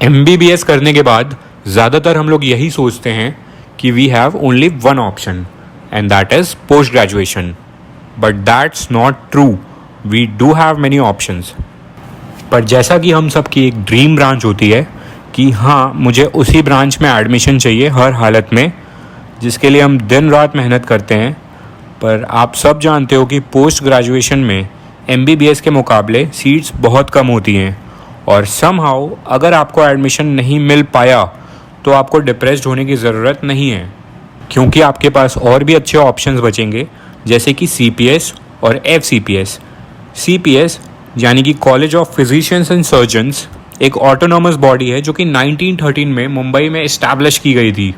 MBBS करने के बाद ज़्यादातर हम लोग यही सोचते हैं कि we have only one option and that is post graduation, but that's not true. We do have many options. पर जैसा कि हम सब की एक ड्रीम ब्रांच होती है कि हाँ, मुझे उसी ब्रांच में एडमिशन चाहिए हर हालत में, जिसके लिए हम दिन रात मेहनत करते हैं, पर आप सब जानते हो कि पोस्ट ग्रेजुएशन में MBBS के मुकाबले सीट्स बहुत कम होती हैं और समहाउ अगर आपको एडमिशन नहीं मिल पाया तो आपको डिप्रेस्ड होने की ज़रूरत नहीं है, क्योंकि आपके पास और भी अच्छे ऑप्शंस बचेंगे, जैसे कि CPS और FCPS। CPS यानी कि college of physicians and surgeons एक ऑटोनॉमस बॉडी है जो कि 1913 में मुंबई में इस्टेब्लिश की गई थी।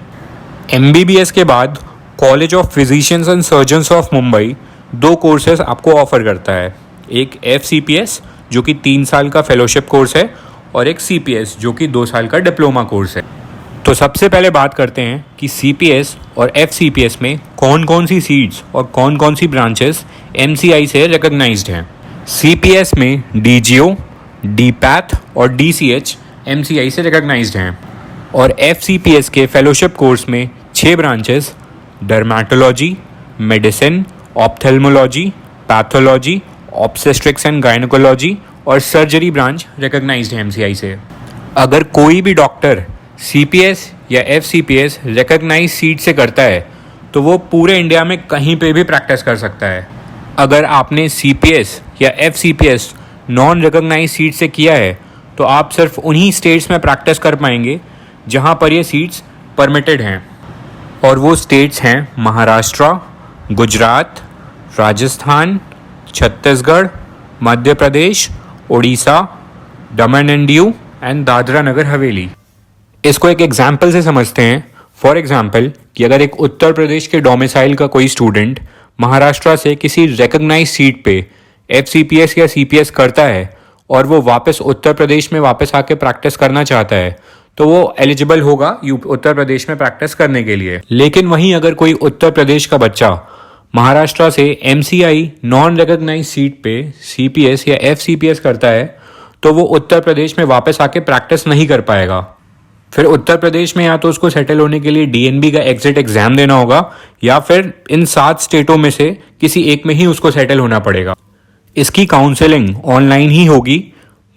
MBBS के बाद college of physicians and surgeons of Mumbai 2 courses आपको ऑफर करता है, एक FCPS जो कि 3 साल का फेलोशिप कोर्स है और एक CPS जो कि 2 साल का डिप्लोमा कोर्स है। तो सबसे पहले बात करते हैं कि CPS और FCPS में कौन कौन सी सीट्स और कौन कौन सी ब्रांचेस MCI से रिकॉग्नाइज्ड हैं। CPS में DGO, DPath और DCH MCI से रिकॉग्नाइज्ड हैं और FCPS के फेलोशिप कोर्स में 6 branches dermatology, medicine, ophthalmology, pathology, obstetrics and gynaecology और सर्जरी ब्रांच रिकॉग्नाइज्ड है MCI से। अगर कोई भी डॉक्टर CPS या FCPS रिकॉग्नाइज सीट से करता है तो वो पूरे इंडिया में कहीं पे भी प्रैक्टिस कर सकता है। अगर आपने CPS या FCPS नॉन रिकॉग्नाइज सीट से किया है तो आप सिर्फ उन्हीं स्टेट्स में प्रैक्टिस कर पाएंगे जहाँ पर ये सीट्स परमिटेड हैं, और वो स्टेट्स हैं महाराष्ट्र, गुजरात, राजस्थान, छत्तीसगढ़, मध्य प्रदेश, उड़ीसा, दमन एंड दीव एंड दादरा नगर हवेली। इसको एक एग्जाम्पल से समझते हैं। फॉर एग्जाम्पल कि अगर एक उत्तर प्रदेश के डोमिसाइल का कोई स्टूडेंट महाराष्ट्र से किसी रिकॉग्नाइज सीट पे FCPS या CPS करता है और वो वापस उत्तर प्रदेश में वापस आके प्रैक्टिस करना चाहता है तो वो एलिजिबल होगा उत्तर प्रदेश में प्रैक्टिस करने के लिए। लेकिन वहीं अगर कोई उत्तर प्रदेश का बच्चा महाराष्ट्र से MCI नॉन रिकॉग्नाइज सीट पे CPS या FCPS करता है तो वो उत्तर प्रदेश में वापस आके प्रैक्टिस नहीं कर पाएगा। फिर उत्तर प्रदेश में या तो उसको सेटल होने के लिए DNB का एग्जिट एग्जाम देना होगा या फिर इन 7 स्टेटों में से किसी एक में ही उसको सेटल होना पड़ेगा। इसकी काउंसलिंग ऑनलाइन ही होगी।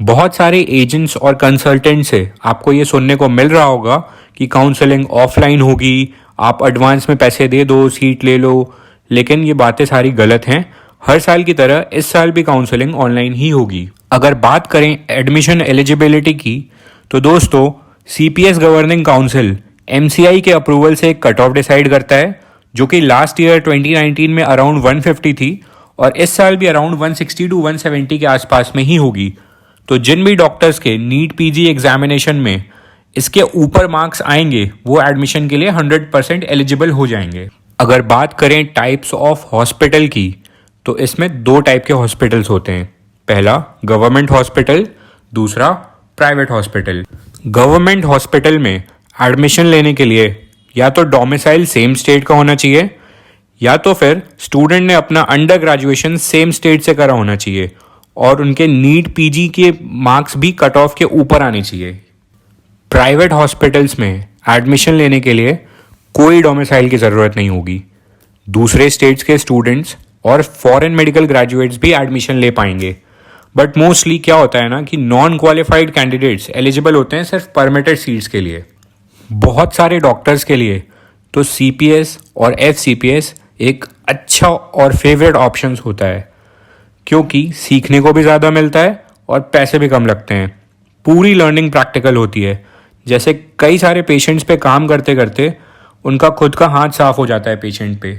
बहुत सारे एजेंट्स और कंसल्टेंट से आपको ये सुनने को मिल रहा होगा कि काउंसलिंग ऑफलाइन होगी, आप एडवांस में पैसे दे दो, सीट ले लो, लेकिन ये बातें सारी गलत हैं। हर साल की तरह इस साल भी काउंसलिंग ऑनलाइन ही होगी। अगर बात करें एडमिशन एलिजिबिलिटी की तो दोस्तों CPS गवर्निंग काउंसिल MCI के अप्रूवल से एक कट ऑफ डिसाइड करता है जो कि लास्ट ईयर 2019 में अराउंड 150 थी और इस साल भी अराउंड 160 टू 170 के आसपास में ही होगी। तो जिन भी डॉक्टर्स के नीट PG एग्जामिनेशन में इसके ऊपर मार्क्स आएंगे वो एडमिशन के लिए 100% एलिजिबल हो जाएंगे। अगर बात करें टाइप्स ऑफ हॉस्पिटल की तो इसमें 2 टाइप के हॉस्पिटल्स होते हैं, पहला गवर्नमेंट हॉस्पिटल, दूसरा प्राइवेट हॉस्पिटल। गवर्नमेंट हॉस्पिटल में एडमिशन लेने के लिए या तो डोमिसाइल सेम स्टेट का होना चाहिए या तो फिर स्टूडेंट ने अपना अंडर ग्रेजुएशन सेम स्टेट से करा होना चाहिए और उनके नीट PG के मार्क्स भी कट ऑफ के ऊपर आने चाहिए। प्राइवेट हॉस्पिटल्स में एडमिशन लेने के लिए कोई डोमिसाइल की ज़रूरत नहीं होगी। दूसरे स्टेट्स के स्टूडेंट्स और फॉरेन मेडिकल ग्रेजुएट्स भी एडमिशन ले पाएंगे, बट मोस्टली क्या होता है ना कि नॉन क्वालिफाइड कैंडिडेट्स एलिजिबल होते हैं सिर्फ परमिटेड सीट्स के लिए। बहुत सारे डॉक्टर्स के लिए तो CPS और FCPS एक अच्छा और फेवरेट ऑप्शंस होता है, क्योंकि सीखने को भी ज़्यादा मिलता है और पैसे भी कम लगते हैं। पूरी लर्निंग प्रैक्टिकल होती है, जैसे कई सारे पेशेंट्स पे काम करते करते उनका खुद का हाथ साफ हो जाता है पेशेंट पे।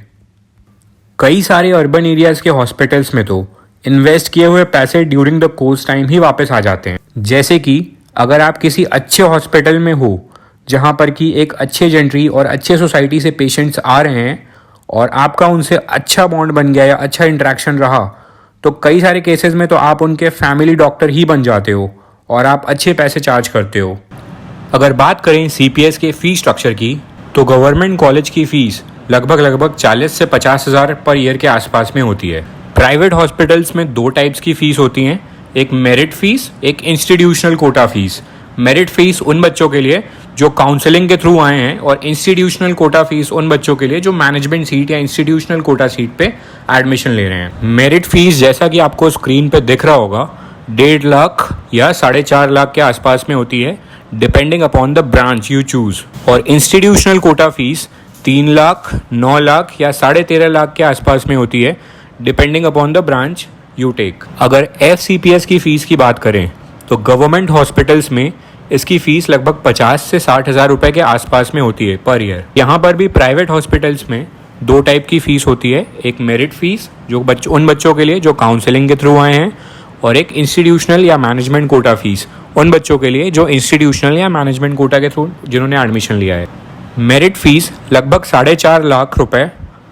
कई सारे अर्बन एरियाज़ के हॉस्पिटल्स में तो इन्वेस्ट किए हुए पैसे ड्यूरिंग द कोर्स टाइम ही वापस आ जाते हैं। जैसे कि अगर आप किसी अच्छे हॉस्पिटल में हो जहाँ पर कि एक अच्छे जेंट्री और अच्छे सोसाइटी से पेशेंट्स आ रहे हैं और आपका उनसे अच्छा बॉन्ड बन गया या अच्छा इंटरेक्शन रहा, तो कई सारे केसेस में तो आप उनके फैमिली डॉक्टर ही बन जाते हो और आप अच्छे पैसे चार्ज करते हो। अगर बात करें CPS के फ़ीस स्ट्रक्चर की तो गवर्नमेंट कॉलेज की फ़ीस लगभग 40 से 50 हज़ार पर ईयर के आसपास में होती है। प्राइवेट हॉस्पिटल्स में 2 टाइप्स की फ़ीस होती हैं, एक मेरिट फ़ीस, एक institutional quota fees. Merit fees उन बच्चों के लिए जो काउंसलिंग के थ्रू आए हैं, और इंस्टीट्यूशनल कोटा फीस उन बच्चों के लिए जो मैनेजमेंट सीट या इंस्टीट्यूशनल कोटा सीट पे एडमिशन ले रहे हैं। मेरिट फीस जैसा कि आपको स्क्रीन पे दिख रहा होगा 1.5 लाख या 4.5 लाख के आसपास में होती है, depending upon the branch you choose. और institutional quota fees 3 lakh, 9 lakh या 13.5 लाख के आसपास में होती है, depending upon the branch you take. अगर FCPS की फ़ीस की बात करें तो गवर्नमेंट हॉस्पिटल्स में इसकी फ़ीस लगभग 50 से 60 हज़ार रुपये के आसपास में होती है पर ईयर। यहाँ पर भी प्राइवेट हॉस्पिटल्स में 2 टाइप की फ़ीस होती है, एक मेरिट फ़ीस जो उन बच्चों के लिए जो काउंसलिंग के थ्रू आए हैं, और एक इंस्टीट्यूशनल या मैनेजमेंट कोटा फ़ीस उन बच्चों के लिए जो इंस्टीट्यूशनल या मैनेजमेंट कोटा के थ्रू जिन्होंने एडमिशन लिया है। मेरिट फ़ीस लगभग 4.5 लाख रुपए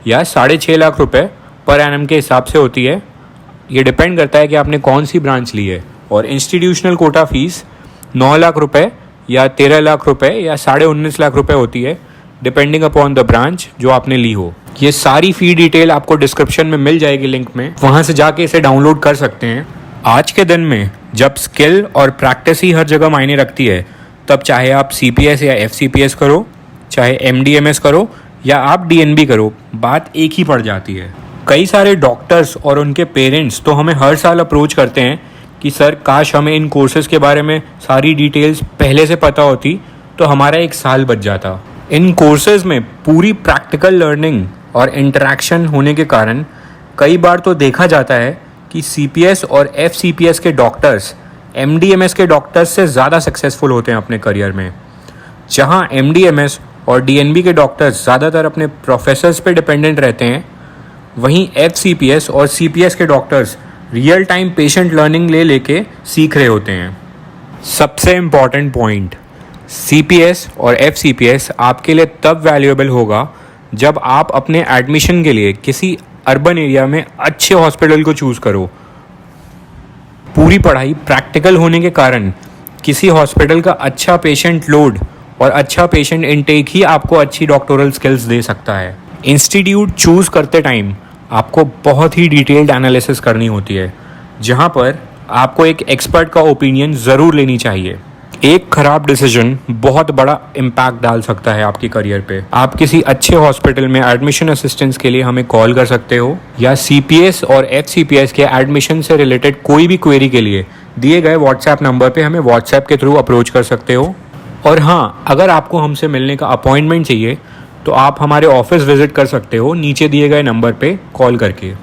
या 6.5 लाख रुपए पर एनम के हिसाब से होती है। ये डिपेंड करता है कि आपने कौन सी ब्रांच ली है। और इंस्टीट्यूशनल कोटा फीस 9 लाख रुपए या 13 लाख रुपए या 19.5 लाख रुपए होती है, डिपेंडिंग अपॉन द ब्रांच जो आपने ली हो। ये सारी फ़ी डिटेल आपको डिस्क्रिप्शन में मिल जाएगी लिंक में, वहाँ से जाके इसे डाउनलोड कर सकते हैं। आज के दिन में जब स्किल और प्रैक्टिस ही हर जगह मायने रखती है, तब चाहे आप CPS या FCPS करो, चाहे MDMS करो या आप DNB करो, बात एक ही पड़ जाती है। कई सारे डॉक्टर्स और उनके पेरेंट्स तो हमें हर साल अप्रोच करते हैं कि सर काश हमें इन कोर्सेज़ के बारे में सारी डिटेल्स पहले से पता होती तो हमारा 1 साल बच जाता। इन कोर्सेज़ में पूरी प्रैक्टिकल लर्निंग और इंटरेक्शन होने के कारण कई बार तो देखा जाता है कि CPS और FCPS के डॉक्टर्स MDMS के डॉक्टर्स से ज़्यादा सक्सेसफुल होते हैं अपने करियर में। जहाँ MDMS और DNB के डॉक्टर्स ज़्यादातर अपने प्रोफेसर्स पे डिपेंडेंट रहते हैं, वहीं FCPS और CPS के doctors real time patient learning लेके सीख रहे होते हैं। सबसे इम्पॉर्टेंट पॉइंट, CPS और FCPS आपके लिए तब वैल्यूएबल होगा जब आप अपने एडमिशन के लिए किसी अर्बन एरिया में अच्छे हॉस्पिटल को चूज़ करो। पूरी पढ़ाई प्रैक्टिकल होने के कारण किसी हॉस्पिटल का अच्छा पेशेंट लोड और अच्छा पेशेंट इनटेक ही आपको अच्छी डॉक्टोरल स्किल्स दे सकता है। इंस्टीट्यूट चूज़ करते टाइम आपको बहुत ही डिटेल्ड एनालिसिस करनी होती है, जहाँ पर आपको एक एक्सपर्ट का ओपिनियन ज़रूर लेनी चाहिए। एक ख़राब डिसीजन बहुत बड़ा इम्पैक्ट डाल सकता है आपके करियर पे। आप किसी अच्छे हॉस्पिटल में एडमिशन असिस्टेंस के लिए हमें कॉल कर सकते हो, या CPS और FCPS के एडमिशन से रिलेटेड कोई भी क्वेरी के लिए दिए गए WhatsApp नंबर पे हमें WhatsApp के थ्रू अप्रोच कर सकते हो। और हाँ, अगर आपको हमसे मिलने का अपॉइंटमेंट चाहिए तो आप हमारे ऑफिस विजिट कर सकते हो नीचे दिए गए नंबर पे कॉल करके।